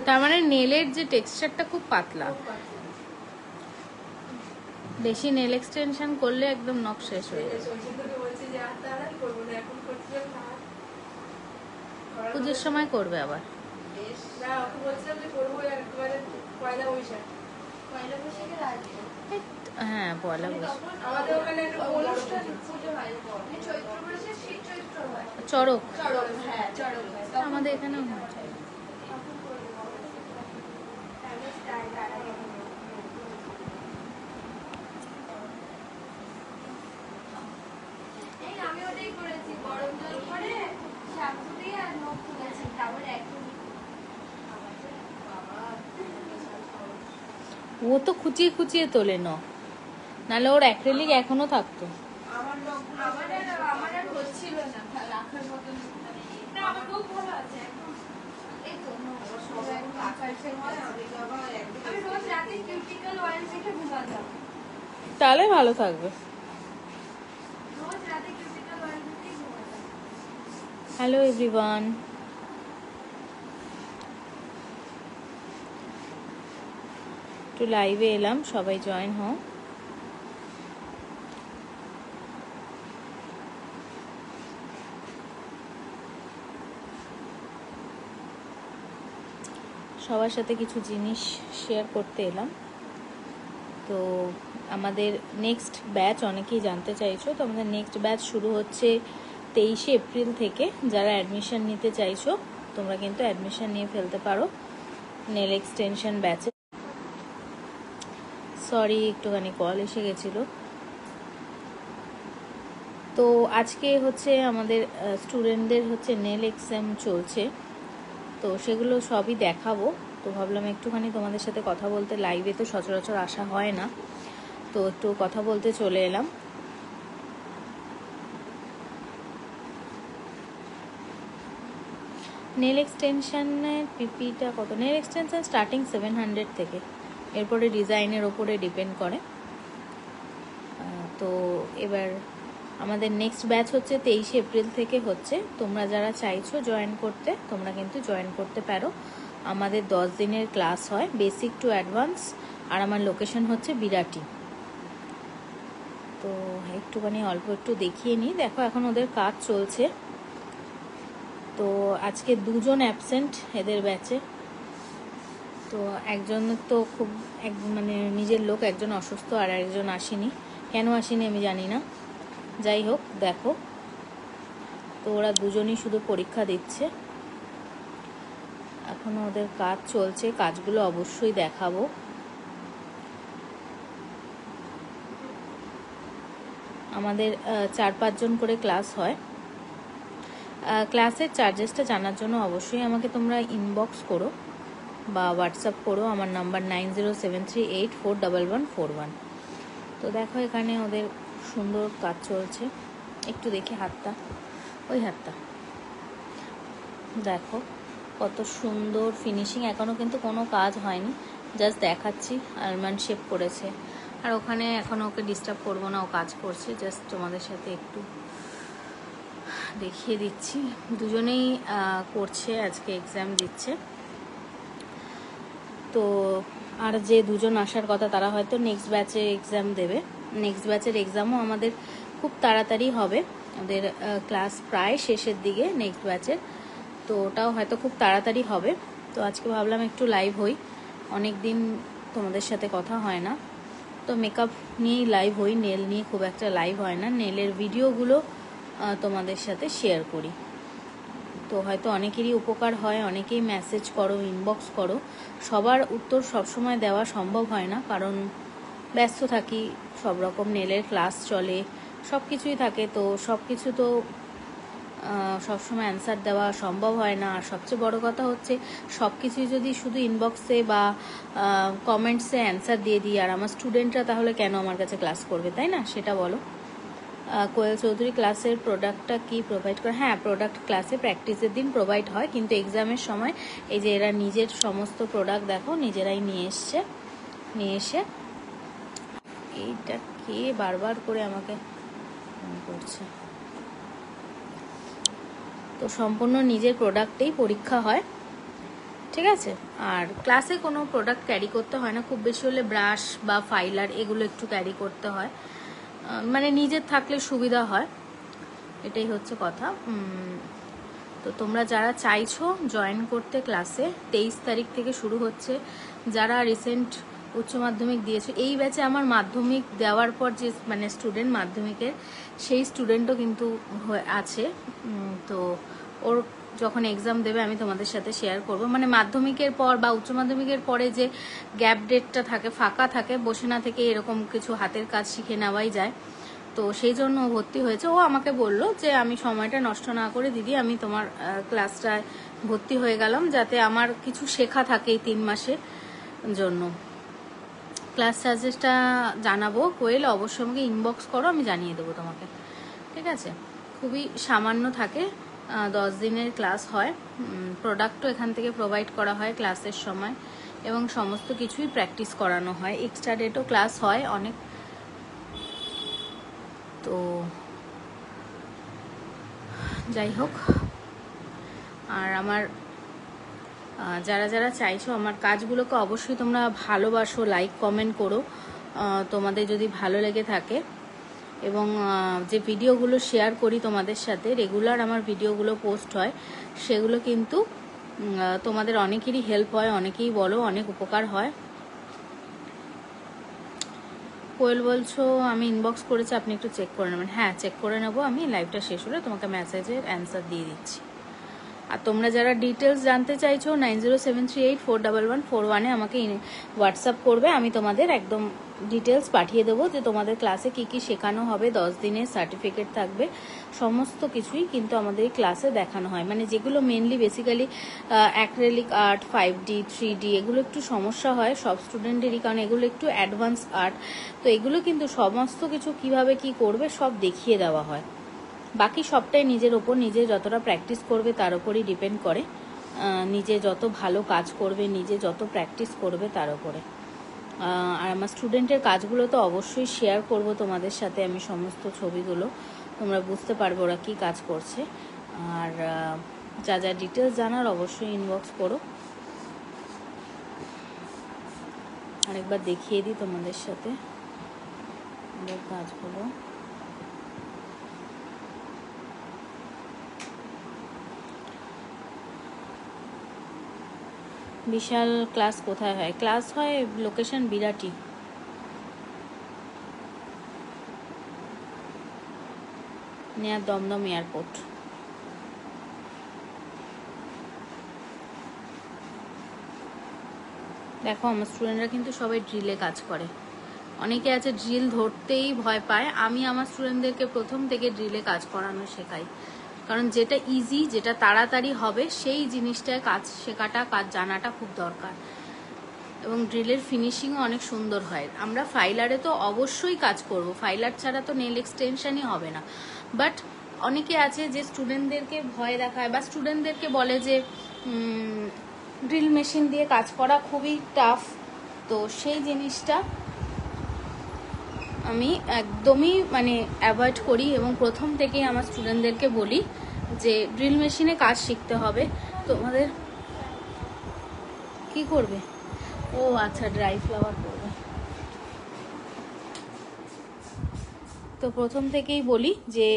তার মানে নেলের যে টেক্সচারটা খুব পাতলা, বেশি নেল এক্সটেনশন করলে একদম নখ শেষ হয়ে যাবে। পুজোর সময় করবে আবার? হ্যাঁ, পয়লা বৈশাখ চড়ক, আমাদের এখানেও হয়। ও তো খুচিয়ে খুচিয়ে তোলে নখ, নাহলে ওর অ্যাক্রিলিক এখনো থাকতো। তাহলে ভালো থাকবে। হ্যালো এভরিওয়ান, একটু লাইভে এলাম, সবাই জয়েন হও। সবার সাথে কিছু জিনিস শেয়ার করতে এলাম। তো আমাদের নেক্সট ব্যাচ অনেকেই জানতে চাইছো, তো আমাদের নেক্সট ব্যাচ শুরু হচ্ছে 23শে এপ্রিল থেকে। যারা অ্যাডমিশন নিতে চাইছো তোমরা কিন্তু অ্যাডমিশন নিয়ে ফেলতে পারো নেল এক্সটেনশন ব্যাচে। সরি, একটুখানি কল এসে গেছিলো। তো আজকে হচ্ছে আমাদের স্টুডেন্টদের হচ্ছে নেল এক্সাম চলছে, তো সেগুলো সবই দেখাবো। তো ভাবলাম একটুখানি তোমাদের সাথে কথা বলতে, লাইভে তো সচরাচর আসা হয় না, তো একটু কথা বলতে চলে এলাম। নেল এক্সটেনশনের পিপিটা কত? নেল এক্সটেনশন স্টার্টিং 700 থেকে, এরপরে ডিজাইনের ওপরে ডিপেন্ড করে। তো এবার আমাদের নেক্সট ব্যাচ হচ্ছে 23শে এপ্রিল থেকে হচ্ছে। তোমরা যারা চাইছো জয়েন করতে তোমরা কিন্তু জয়েন করতে পারো। আমাদের 10 দিনের ক্লাস হয়, বেসিক টু অ্যাডভান্স, আর আমার লোকেশন হচ্ছে বিরাটি। তো একটুখানি অল্প একটু দেখিয়ে নিই। দেখো এখন ওদের কাজ চলছে। তো আজকে 2জন অ্যাবসেন্ট এদের ব্যাচে। তো একজন তো খুব মানে নিজের লোক, একজন অসুস্থ, আর একজন আসেনি। কেন আসেনি আমি জানি না, যাই হোক। দেখো, তো ওরা দুজনই শুধু পরীক্ষা দিচ্ছে, এখনো ওদের কাজ চলছে। কাজগুলো অবশ্যই দেখাবো। আমাদের 4-5 জন করে ক্লাস হয়। ক্লাসের চার্জেসটা জানার জন্য অবশ্যই আমাকে তোমরা ইনবক্স করো বা হোয়াটসঅ্যাপ করো। আমার নাম্বার 9073841141। তো দেখো এখানে ওদের সুন্দর কাজ চলছে। একটু দেখি হাতটা, ওই হাতটা দেখো কত সুন্দর ফিনিশিং। এখনও কিন্তু কোনো কাজ হয়নি, জাস্ট দেখাচ্ছি। আলমন্ড শেপ করেছে, আর ওখানে এখন ওকে ডিস্টার্ব করবো না, ও কাজ করছে। জাস্ট তোমাদের সাথে একটু দেখিয়ে দিচ্ছি। দুজনেই করছে, আজকে এক্সাম দিচ্ছে। তো আর যে দুজন আসার কথা তারা হয়তো নেক্সট ব্যাচে এক্সাম দেবে। নেক্সট ব্যাচের এক্সামও আমাদের খুব তাড়াতাড়ি হবে। ওদের ক্লাস প্রায় শেষের দিকে নেক্সট ব্যাচের, তো ওটাও হয়তো খুব তাড়াতাড়ি হবে। তো আজকে ভাবলাম একটু লাইভ হই, অনেক দিন তোমাদের সাথে কথা হয় না। তো মেকআপ নিয়েই লাইভ হই, নেল নিয়ে খুব একটা লাইভ হয় না। নেলের ভিডিওগুলো তোমাদের সাথে শেয়ার করি। তো হয়তো অনেকেরই উপকার হয়, অনেকেই মেসেজ করো, ইনবক্স করো। সবার উত্তর সবসময় দেওয়া সম্ভব হয় না, কারণ ব্যস্ত থাকি, সব রকম নেলের ক্লাস চলে, সব কিছুই থাকে। তো সব কিছু তো সবসময় অ্যান্সার দেওয়া সম্ভব হয় না। আর সবচেয়ে বড় কথা হচ্ছে সব কিছুই যদি শুধু ইনবক্সে বা কমেন্টসে অ্যান্সার দিয়ে দিই, আর আমার স্টুডেন্টরা তাহলে কেন আমার কাছে ক্লাস করবে, তাই না? সেটা বলো। কোয়েল চৌধুরী ক্লাসের প্রোডাক্টটা কি প্রোভাইড করে? হ্যাঁ, প্রোডাক্ট ক্লাসে প্র্যাকটিসের দিন প্রোভাইড হয়, কিন্তু এক্সামের সময় এই যে এরা নিজের সমস্ত প্রোডাক্ট দেখো নিজেরাই নিয়ে এসে এইটা কে বারবার করে আমাকে ফোন করছে। তো সম্পূর্ণ নিজের প্রোডাক্টেই পরীক্ষা হয়, ঠিক আছে। আর ক্লাসে কোনো প্রোডাক্ট ক্যারি করতে হয় না, খুব বেশি হলে ব্রাশ বা ফাইলার এগুলো একটু ক্যারি করতে হয়, মানে নিজের থাকলে সুবিধা হয়, এটাই হচ্ছে কথা। তো তোমরা যারা চাইছো জয়েন করতে ক্লাসে, 23 তারিখ থেকে শুরু হচ্ছে। যারা রিসেন্ট উচ্চ মাধ্যমিক দিয়েছো, এই ব্যাচে আমার মাধ্যমিক দেওয়ার পর যে মানে স্টুডেন্ট মাধ্যমিকের, সেই স্টুডেন্টও কিন্তু আছে। তো ওর যখন এক্সাম দেবে আমি তোমাদের সাথে শেয়ার করব, মানে মাধ্যমিকের পর বা উচ্চ মাধ্যমিকের পরে যে গ্যাপ ডেটটা থাকে, ফাঁকা থাকে, বসে না থেকে এরকম কিছু হাতের কাজ শিখে নেওয়াই যায়। তো সেই জন্য ভর্তি হয়েছে। ও আমাকে বলল যে আমি সময়টা নষ্ট না করে দিদি আমি তোমার ক্লাসটায় ভর্তি হয়ে গেলাম, যাতে আমার কিছু শেখা থাকে এই 3 মাসের জন্য। ক্লাস চার্জেসটা জানাবো, কোয়েল অবশ্যই আমাকে ইনবক্স করো, আমি জানিয়ে দেবো তোমাকে, ঠিক আছে। খুবই সামান্য থাকে, 10 দিনের ক্লাস হয়। প্রোডাক্টও এখান থেকে প্রোভাইড করা হয় ক্লাসের সময়, এবং সমস্ত কিছুই প্র্যাকটিস করানো হয়। এক্সট্রা ডেটও ক্লাস হয় অনেক। তো যাই হোক, আর আমার যারা যারা চাইছো আমার কাজগুলোকে অবশ্যই তোমরা ভালোবাসো, লাইক কমেন্ট করো তোমাদের যদি ভালো লেগে থাকে। এবং যে ভিডিওগুলো শেয়ার করি তোমাদের সাথে, রেগুলার আমার ভিডিওগুলো পোস্ট হয়, সেগুলো কিন্তু তোমাদের অনেকেরই হেল্প হয়, অনেকেই বলো অনেক উপকার হয়। কোয়েল বলছো আমি ইনবক্স করেছি, আপনি একটু চেক করে নেবেন। হ্যাঁ, চেক করে নেবো, আমি লাইভটা শেষ হলে তোমাকে মেসেজের অ্যান্সার দিয়ে দিচ্ছি। আর তোমরা যারা ডিটেলস জানতে চাইছো 9073841141 আমাকে হোয়াটসঅ্যাপ করবে, আমি তোমাদের একদম ডিটেলস পাঠিয়ে দেবো যে তোমাদের ক্লাসে কি কি শেখানো হবে, 10 দিনের সার্টিফিকেট থাকবে, সমস্ত কিছুই কিন্তু আমাদের এই ক্লাসে দেখানো হয়। মানে যেগুলো mainly basically acrylic art, 5D 3D এগুলো একটু সমস্যা হয় সব স্টুডেন্টেরই, কারণ এগুলো একটু অ্যাডভান্স আর্ট। তো এগুলো কিন্তু সমস্ত কিছু কিভাবে কি করবে সব দেখিয়ে দেওয়া হয়। বাকি সবটাই নিজের ওপর, নিজে যতটা প্র্যাকটিস করবে তার উপরই ডিপেন্ড করে। নিজে যত ভালো কাজ করবে, নিজে যত প্র্যাকটিস করবে তার উপরে। আর আমার স্টুডেন্টের কাজগুলো তো অবশ্যই শেয়ার করব তোমাদের সাথে, আমি সমস্ত ছবিগুলো তোমরা বুঝতে পারবে ওরা কী কাজ করছে। আর যা যা ডিটেলস জানার অবশ্যই ইনবক্স করো। আরেকবার দেখিয়ে দিই তোমাদের সাথে ওদের কাজগুলো। বিশাল ক্লাস কোথায় হয়? ক্লাস হয় location Birati, near Dumdum airport. দেখো আমার স্টুডেন্টরা কিন্তু সবাই ড্রিলে কাজ করে। অনেকে আছে ড্রিল ধরতেই ভয় পায়, আমি আমার স্টুডেন্টদেরকে প্রথম থেকে ড্রিলে কাজ করানো শেখাই, কারণ যেটা ইজি, যেটা তাড়াতাড়ি হবে সেই জিনিসটায় কাজ শেখাটা, কাজ জানাটা খুব দরকার। এবং ড্রিলের ফিনিশিংও অনেক সুন্দর হয়। আমরা ফাইলারে তো অবশ্যই কাজ করব, ফাইলার ছাড়া তো নেল এক্সটেনশনই হবে না। বাট অনেকে আছে যে স্টুডেন্টদেরকে ভয় দেখায় বা স্টুডেন্টদেরকে বলে যে ড্রিল মেশিন দিয়ে কাজ করা খুবই টাফ। তো সেই জিনিসটা আমি একদমই মানে অ্যাভয়েড করি, এবং প্রথম থেকেই আমার স্টুডেন্টদেরকে বলি যে ড্রিল মেশিনে কাজ শিখতে হবে। তোমাদের কি করবে? ও আচ্ছা, ড্রাই ফ্লাওয়ার করবে। তো প্রথম থেকেই বলি যে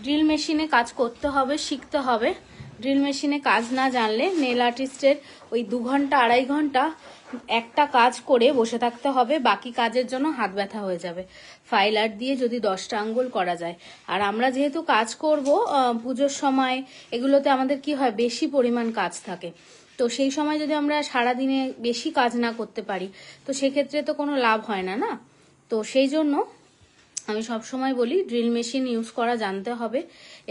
ড্রিল মেশিনে কাজ করতে হবে, শিখতে হবে। ড্রিল মেশিনে কাজ না জানলে নেল আর্টিস্টের ওই 2 ঘন্টা 2.5 ঘন্টা একটা কাজ করে বসে থাকতে হবে, বাকি কাজের জন্য হাত ব্যথা হয়ে যাবে। ফাইল আর্ট দিয়ে যদি 10টা আঙ্গুল করা যায়, আর আমরা যেহেতু কাজ করব পুজোর সময়, এগুলোতে আমাদের কি হয়, বেশি পরিমাণ কাজ থাকে। তো সেই সময় যদি আমরা সারাদিনে বেশি কাজ না করতে পারি, তো সেক্ষেত্রে তো কোনো লাভ হয় না, না? তো সেই জন্য আমি সব সময় বলি ড্রিল মেশিন ইউজ করা জানতে হবে।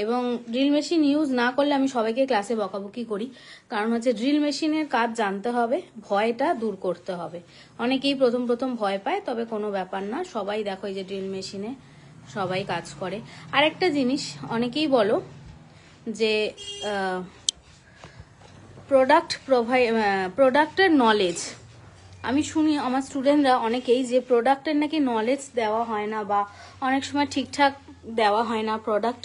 এবং ড্রিল মেশিন ইউজ না করলে আমি সবাইকে ক্লাসে বকাবকি করি, কারণ হচ্ছে ড্রিল মেশিনের কাজ জানতে হবে, ভয়টা দূর করতে হবে। অনেকেই প্রথম প্রথম ভয় পায়, তবে কোনো ব্যাপার না, সবাই দেখো এই যে ড্রিল মেশিনে সবাই কাজ করে। আরেকটা জিনিস অনেকেই বলো যে প্রোডাক্টের নলেজ, আমি শুনি আমার স্টুডেন্টরা অনেকেই যে প্রোডাক্টের নাকি নলেজ দেওয়া হয় না, বা অনেক সময় ঠিকঠাক দেওয়া হয় না, প্রোডাক্ট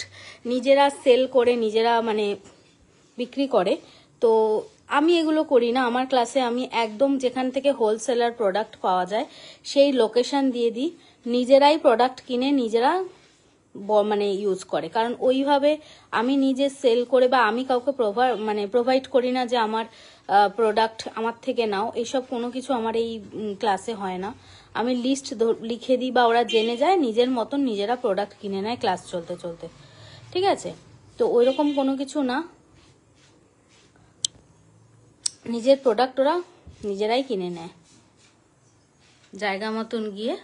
নিজেরা সেল করে নিজেরা মানে বিক্রি করে। তো আমি এগুলো করি না আমার ক্লাসে। আমি একদম যেখান থেকে হোলসেলার প্রোডাক্ট পাওয়া যায় সেই লোকেশন দিয়ে দিই, নিজেরাই প্রোডাক্ট কিনে নিজেরা মানে ইউজ করে। কারণ ওইভাবে আমি নিজে সেল করে বা আমি কাউকে প্রোভাইড করি না যে আমার প্রোডাক্ট আমার থেকে নাও, এসব কোনো কিছু আমার এই ক্লাসে হয় না। আমি লিস্ট লিখে দিই বা ওরা জেনে যায়, নিজের মতন নিজেরা প্রোডাক্ট কিনে নেয় ক্লাস চলতে চলতে, ঠিক আছে? তো ওইরকম কোনো কিছু না, নিজের প্রোডাক্ট ওরা নিজেরাই কিনে নেয় জায়গা মতন গিয়ে।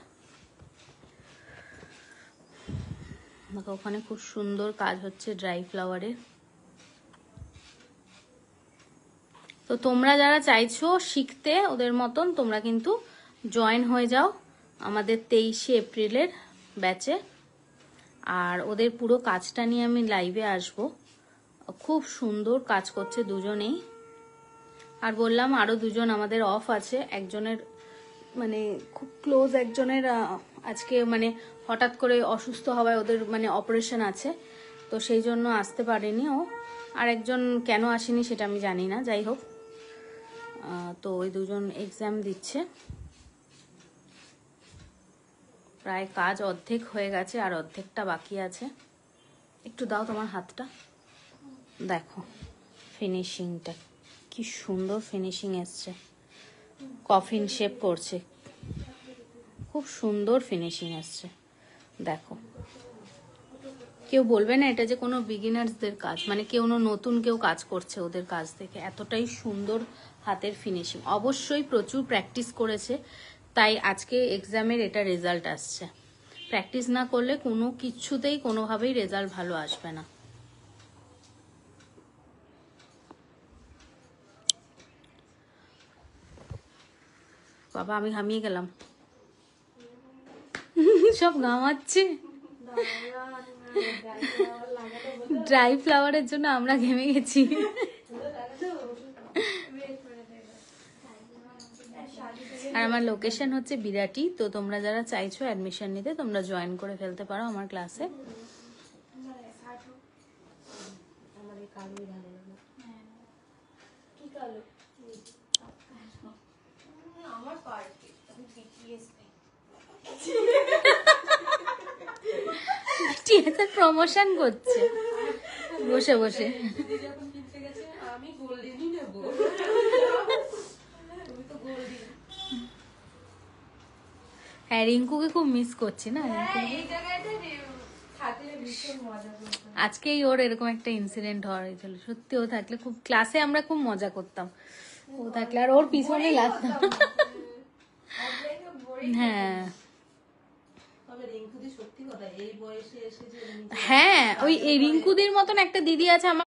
ওখানে খুব সুন্দর কাজ হচ্ছে ড্রাই ফ্লাওয়ারের। তো তোমরা যারা চাইছো শিখতে ওদের মতন, তোমরা কিন্তু জয়েন হয়ে যাও আমাদের 23শে এপ্রিলের ব্যাচে। আর ওদের পুরো কাজটা নিয়ে আমি লাইভে আসব। খুব সুন্দর কাজ করছে দুজনেই। আর বললাম আরো দুজন আমাদের অফ আছে, একজনের মানে খুব ক্লোজ একজনের আজকে মানে হঠাৎ করে অসুস্থ হওয়ায় ওদের মানে অপারেশন আছে, তো সেই জন্য আসতে পারেনি ও। আর একজন কেন আসেনি সেটা আমি জানি না, যাই হোক। তো ওই দুজন এক্সাম দিচ্ছে। প্রায় কাজ অর্ধেক হয়ে গেছে আর অর্ধেকটা বাকি আছে। একটু দাও তোমার হাতটা, দেখো ফিনিশিংটা কি সুন্দর ফিনিশিং এসছে। কফিন শেপ করছে, খুব সুন্দর ফিনিশিং আসছে। দেখো কেউ বলবে না এটা যে কোনো বিগিনার্সদের কাজ, মানে কেউ নতুন কেউ কাজ করছে ওদের কাজ থেকে। এতটাই সুন্দর হাতের ফিনিশিং। অবশ্যই প্রচুর প্র্যাকটিস করেছে, তাই আজকে এক্সামের এটা রেজাল্ট আসছে। প্র্যাকটিস না করলে কোনো কিছুতেই কোনোভাবেই রেজাল্ট ভালো আসবে না। বাবা আমি ঘামিয়ে গেলাম, সব ঘামাচ্ছে। ড্রাই ফ্লাওয়ারের জন্য আমরা ঘেমে গেছি। আর আমার লোকেশন হচ্ছে বিরাটি। তো তোমরা যারা চাইছো অ্যাডমিশন নিতে তোমরা জয়েন করে ফেলতে পারো আমার ক্লাসে। প্রমোশন করছে বসে বসে। হ্যাঁ রিঙ্কুকে খুব মিস করছি না। আজকেই ওর এরকম একটা ইনসিডেন্ট হওয়ার হয়েছিল। সত্যি ও থাকলে খুব ক্লাসে আমরা খুব মজা করতাম, ও থাকলে আর ওর পিছনে লাগতাম। হ্যাঁ হ্যাঁ ওই রিঙ্কুদির মতন একটা দিদি আছে আমার